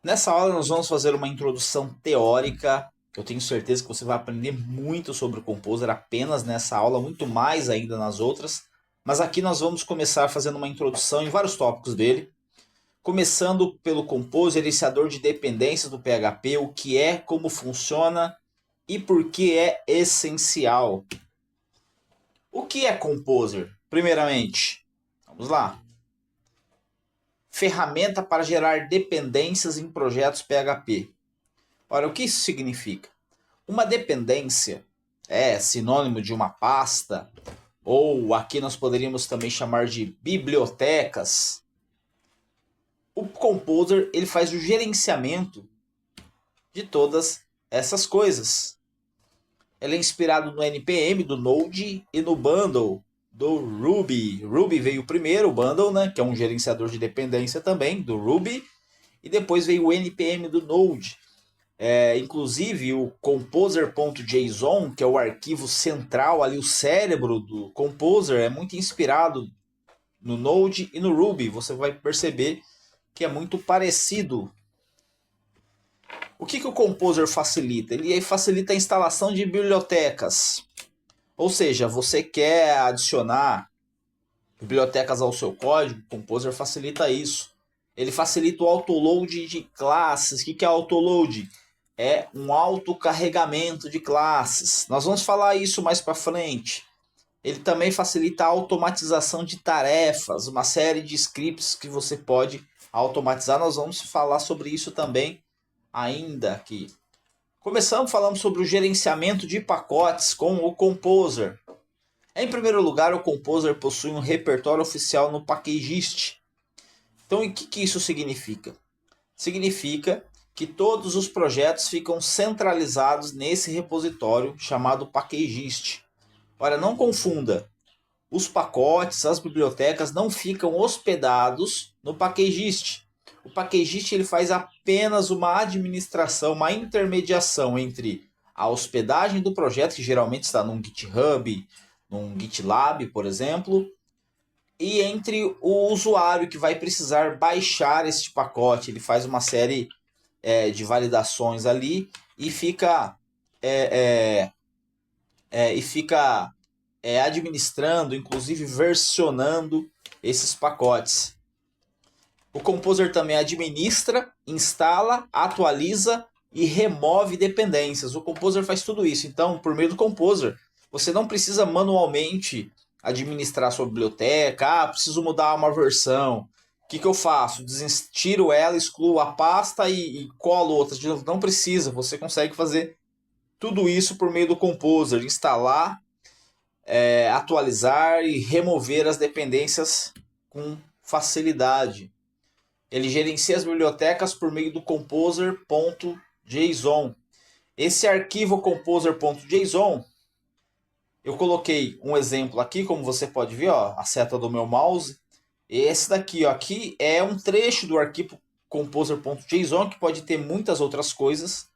Nessa aula nós vamos fazer uma introdução teórica. Eu tenho certeza que você vai aprender muito sobre o Composer apenas nessa aula, muito mais ainda nas outras. Mas aqui nós vamos começar fazendo uma introdução em vários tópicos dele. Começando pelo Composer, iniciador de dependências do PHP, o que é, como funciona e por que é essencial. O que é Composer? Primeiramente, vamos lá. Ferramenta para gerar dependências em projetos PHP. Ora, o que isso significa? Uma dependência é sinônimo de uma pasta, ou aqui nós poderíamos também chamar de bibliotecas. O Composer ele faz o gerenciamento de todas essas coisas. Ele é inspirado no NPM do Node e no Bundle do Ruby. Ruby veio primeiro, o Bundle, né, que é um gerenciador de dependência também do Ruby, e depois veio o NPM do Node. Inclusive o composer.json, que é o arquivo central ali, o cérebro do Composer, é muito inspirado no Node e no Ruby. Você vai perceber que é muito parecido. O que o Composer facilita? Ele facilita a instalação de bibliotecas. Ou seja, você quer adicionar bibliotecas ao seu código, o Composer facilita isso. Ele facilita o autoload de classes. O que é autoload? É um autocarregamento de classes. Nós vamos falar isso mais para frente. Ele também facilita a automatização de tarefas, uma série de scripts que você pode automatizar. Nós vamos falar sobre isso também ainda aqui. Começamos falando sobre o gerenciamento de pacotes com o Composer. Em primeiro lugar, o Composer possui um repertório oficial no Packagist. Então, o que isso significa? Significa que todos os projetos ficam centralizados nesse repositório chamado Packagist. Ora, não confunda, os pacotes, as bibliotecas não ficam hospedados no Packagist. O Packagist ele faz apenas uma administração, uma intermediação entre a hospedagem do projeto, que geralmente está num GitHub, num GitLab, por exemplo, e entre o usuário que vai precisar baixar este pacote. Ele faz uma série de validações ali e fica administrando, inclusive versionando esses pacotes. O Composer também administra, instala, atualiza e remove dependências. O Composer faz tudo isso. Então, por meio do Composer, você não precisa manualmente administrar sua biblioteca. Preciso mudar uma versão. O que eu faço? Tiro ela, excluo a pasta e colo outra de novo. Não precisa, você consegue fazer tudo isso por meio do Composer. Instalar, atualizar e remover as dependências com facilidade. Ele gerencia as bibliotecas por meio do composer.json. Esse arquivo composer.json, eu coloquei um exemplo aqui, como você pode ver, ó, a seta do meu mouse. Esse daqui, ó, aqui é um trecho do arquivo composer.json, que pode ter muitas outras coisas.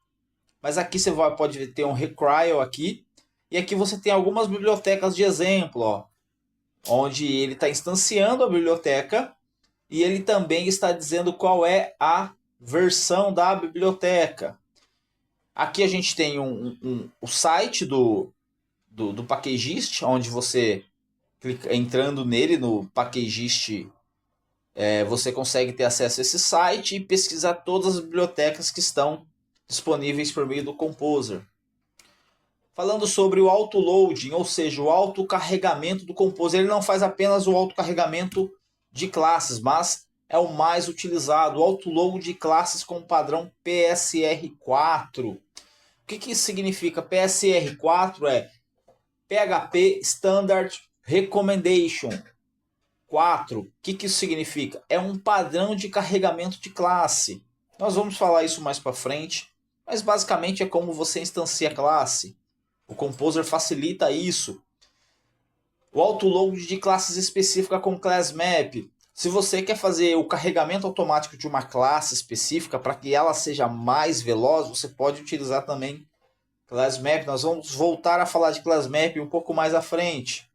Mas aqui você pode ter um require aqui. E aqui você tem algumas bibliotecas de exemplo, ó, onde ele está instanciando a biblioteca e ele também está dizendo qual é a versão da biblioteca. Aqui a gente tem o site do Packagist, onde você, entrando nele no Packagist, você consegue ter acesso a esse site e pesquisar todas as bibliotecas que estão disponíveis por meio do Composer. Falando sobre o autoloading, ou seja, o autocarregamento do Composer, ele não faz apenas o autocarregamento de classes, mas é o mais utilizado, o autoload de classes com o padrão PSR4. O que isso significa? PSR4 é PHP Standard Recommendation 4. O que isso significa? É um padrão de carregamento de classe. Nós vamos falar isso mais para frente, mas basicamente é como você instancia a classe. O Composer facilita isso. O autoload de classes específicas com Class Map. Se você quer fazer o carregamento automático de uma classe específica para que ela seja mais veloz, você pode utilizar também Class Map. Nós vamos voltar a falar de Class Map um pouco mais à frente.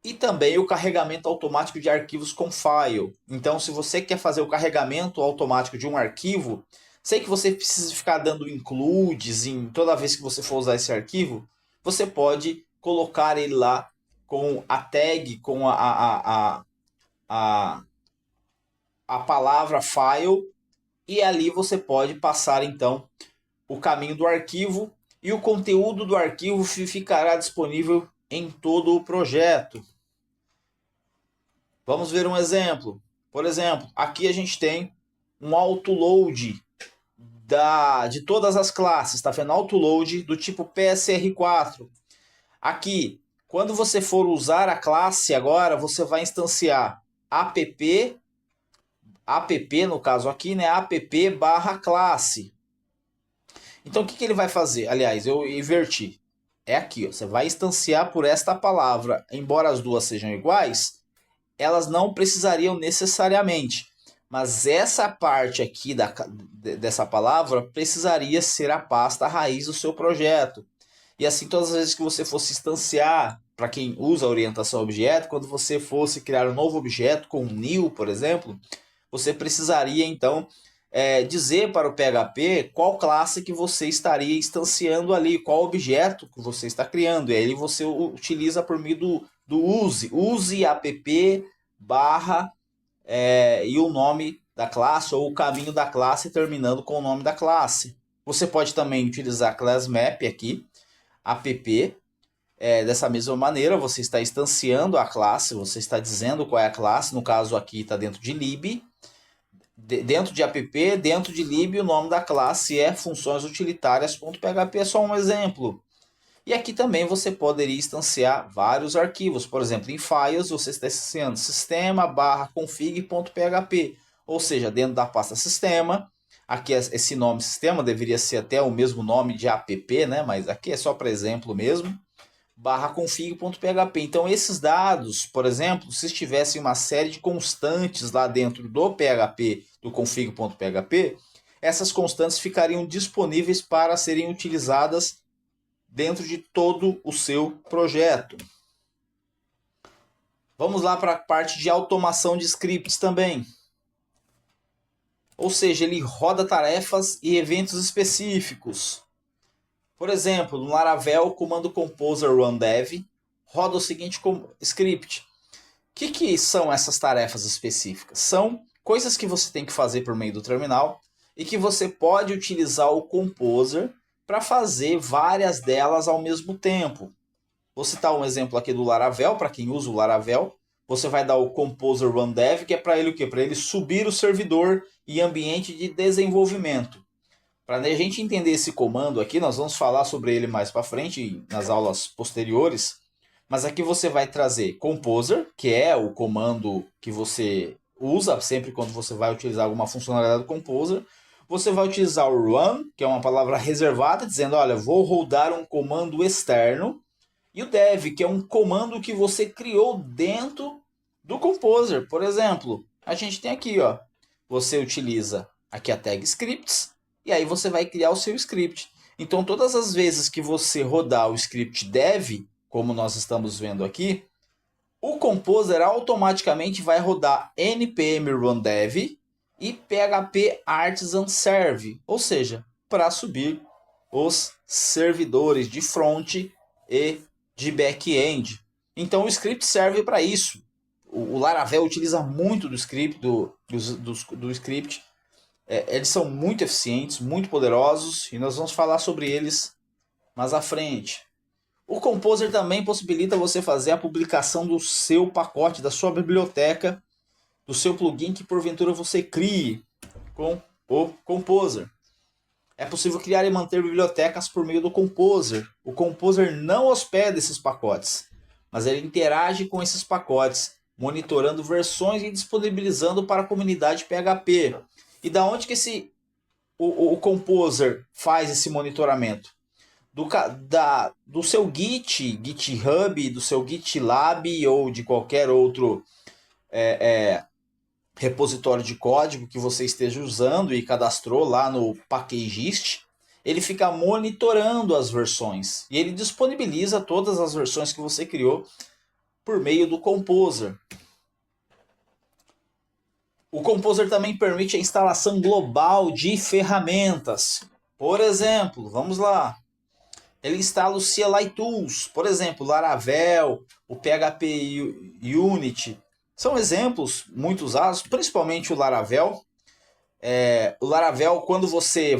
E também o carregamento automático de arquivos com file. Então, se você quer fazer o carregamento automático de um arquivo, sem que você precise ficar dando includes em toda vez que você for usar esse arquivo, você pode colocar ele lá com a tag, com a, a palavra file, e ali você pode passar então o caminho do arquivo e o conteúdo do arquivo ficará disponível em todo o projeto. Vamos ver um exemplo. Por exemplo, aqui a gente tem um autoload de todas as classes, tá vendo? Autoload do tipo PSR4. Aqui, quando você for usar a classe agora, você vai instanciar app no caso aqui, né? App barra classe. Então o que ele vai fazer? Aliás, eu inverti. É aqui, ó, você vai instanciar por esta palavra. Embora as duas sejam iguais, elas não precisariam necessariamente. Mas essa parte aqui dessa palavra precisaria ser a pasta raiz do seu projeto. E assim, todas as vezes que você fosse instanciar, para quem usa a orientação a objeto, quando você fosse criar um novo objeto com um new, por exemplo, você precisaria então dizer para o PHP qual classe que você estaria instanciando ali, qual objeto que você está criando. E aí você utiliza por meio do use app barra e o nome da classe ou o caminho da classe terminando com o nome da classe. Você pode também utilizar class map aqui, app. Dessa mesma maneira, você está instanciando a classe, você está dizendo qual é a classe, no caso aqui está dentro de lib, dentro de app, dentro de lib, o nome da classe é funções utilitárias.php, é só um exemplo. E aqui também você poderia instanciar vários arquivos, por exemplo, em files você está instanciando sistema/config.php, ou seja, dentro da pasta sistema. Aqui esse nome sistema deveria ser até o mesmo nome de app, né? Mas aqui é só para exemplo mesmo. /config.php. Então esses dados, por exemplo, se tivessem uma série de constantes lá dentro do PHP, do config.php, essas constantes ficariam disponíveis para serem utilizadas dentro de todo o seu projeto. Vamos lá para a parte de automação de scripts também. Ou seja, ele roda tarefas e eventos específicos. Por exemplo, no Laravel, o comando composer run dev roda o seguinte script. O que são essas tarefas específicas? São coisas que você tem que fazer por meio do terminal e que você pode utilizar o composer para fazer várias delas ao mesmo tempo. Vou citar um exemplo aqui do Laravel, para quem usa o Laravel. Você vai dar o composer run dev, que é para ele o quê? Para ele subir o servidor em ambiente de desenvolvimento. Para a gente entender esse comando aqui, nós vamos falar sobre ele mais para frente, nas aulas posteriores. Mas aqui você vai trazer composer, que é o comando que você usa sempre quando você vai utilizar alguma funcionalidade do composer. Você vai utilizar o run, que é uma palavra reservada, dizendo, olha, vou rodar um comando externo. E o dev, que é um comando que você criou dentro do composer. Por exemplo, a gente tem aqui, ó, você utiliza aqui a tag scripts, e aí você vai criar o seu script. Então, todas as vezes que você rodar o script dev, como nós estamos vendo aqui, o Composer automaticamente vai rodar npm run dev e php artisan serve, ou seja, para subir os servidores de front e de back-end. Então, o script serve para isso. O Laravel utiliza muito do script, do script. Eles são muito eficientes, muito poderosos, e nós vamos falar sobre eles mais à frente. O Composer também possibilita você fazer a publicação do seu pacote, da sua biblioteca, do seu plugin que porventura você crie com o Composer. É possível criar e manter bibliotecas por meio do Composer. O Composer não hospeda esses pacotes, mas ele interage com esses pacotes, monitorando versões e disponibilizando para a comunidade PHP. E da onde que o Composer faz esse monitoramento? Do seu GitHub, do seu GitLab ou de qualquer outro repositório de código que você esteja usando e cadastrou lá no Packagist, ele fica monitorando as versões e ele disponibiliza todas as versões que você criou por meio do Composer. O Composer também permite a instalação global de ferramentas. Por exemplo, vamos lá. Ele instala o CLI Tools, por exemplo, Laravel, o PHP Unity. São exemplos muito usados, principalmente o Laravel. O Laravel, quando você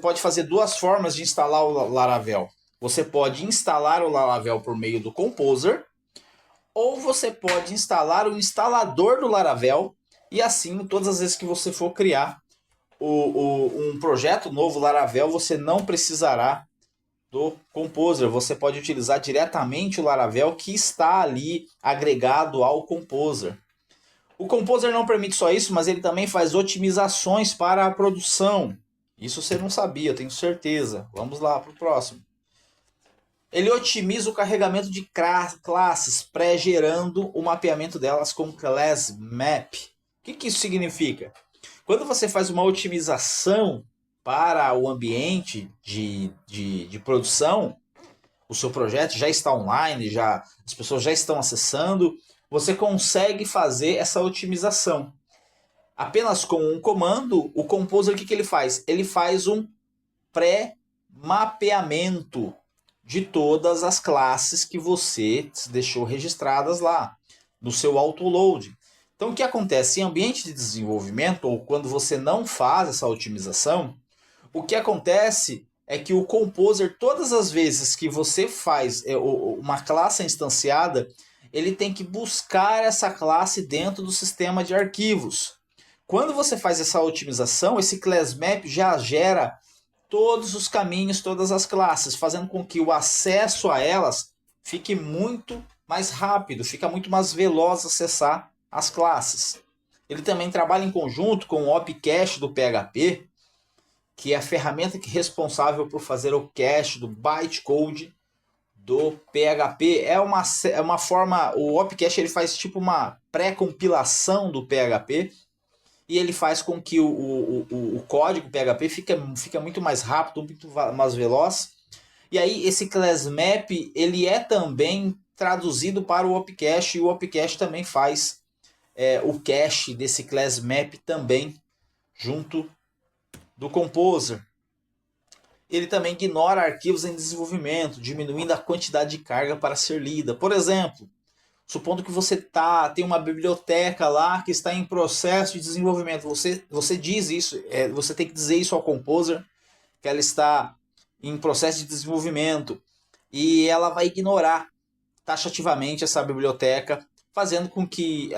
pode fazer duas formas de instalar o Laravel. Você pode instalar o Laravel por meio do Composer, ou você pode instalar o instalador do Laravel, e assim, todas as vezes que você for criar um projeto novo Laravel, você não precisará do Composer. Você pode utilizar diretamente o Laravel que está ali agregado ao Composer. O Composer não permite só isso, mas ele também faz otimizações para a produção. Isso você não sabia, eu tenho certeza. Vamos lá para o próximo. Ele otimiza o carregamento de classes, pré-gerando o mapeamento delas com Class Map. O que isso significa? Quando você faz uma otimização para o ambiente de produção, o seu projeto já está online, as pessoas já estão acessando, você consegue fazer essa otimização. Apenas com um comando, o Composer, o que ele faz? Ele faz um pré-mapeamento de todas as classes que você deixou registradas lá no seu autoload. Então o que acontece em ambiente de desenvolvimento, ou quando você não faz essa otimização, o que acontece é que o Composer, todas as vezes que você faz uma classe instanciada, ele tem que buscar essa classe dentro do sistema de arquivos. Quando você faz essa otimização, esse Class Map já gera todos os caminhos, todas as classes, fazendo com que o acesso a elas fique muito mais rápido, fica muito mais veloz acessar as classes. Ele também trabalha em conjunto com o OpCache do PHP, que é a ferramenta que é responsável por fazer o cache do bytecode do PHP. É uma forma, o OpCache ele faz tipo uma pré-compilação do PHP, e ele faz com que o código PHP fica muito mais rápido, muito mais veloz. E aí esse Class Map ele é também traduzido para o OpCache, e o OpCache também faz o cache desse Class Map também junto do Composer. Ele também ignora arquivos em desenvolvimento, diminuindo a quantidade de carga para ser lida. Por exemplo, supondo que você tem uma biblioteca lá que está em processo de desenvolvimento, você diz isso, você tem que dizer isso ao Composer, que ela está em processo de desenvolvimento, e ela vai ignorar taxativamente essa biblioteca, fazendo com que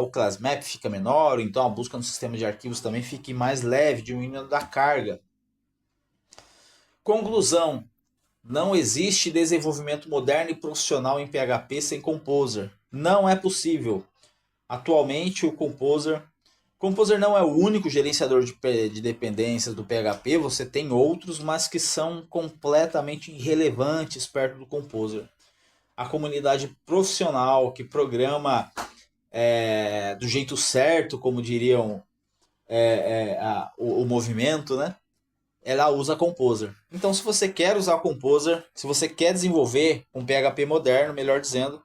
o Class Map fique menor, então a busca no sistema de arquivos também fique mais leve, diminuindo a carga. Conclusão: não existe desenvolvimento moderno e profissional em PHP sem Composer. Não é possível. Atualmente o Composer não é o único gerenciador de dependências do PHP, você tem outros, mas que são completamente irrelevantes perto do Composer. A comunidade profissional que programa do jeito certo, como diriam o movimento, né? Ela usa Composer. Então, se você quer usar o Composer, se você quer desenvolver um PHP moderno, melhor dizendo,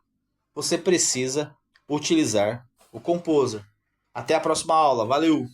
você precisa utilizar o Composer. Até a próxima aula. Valeu!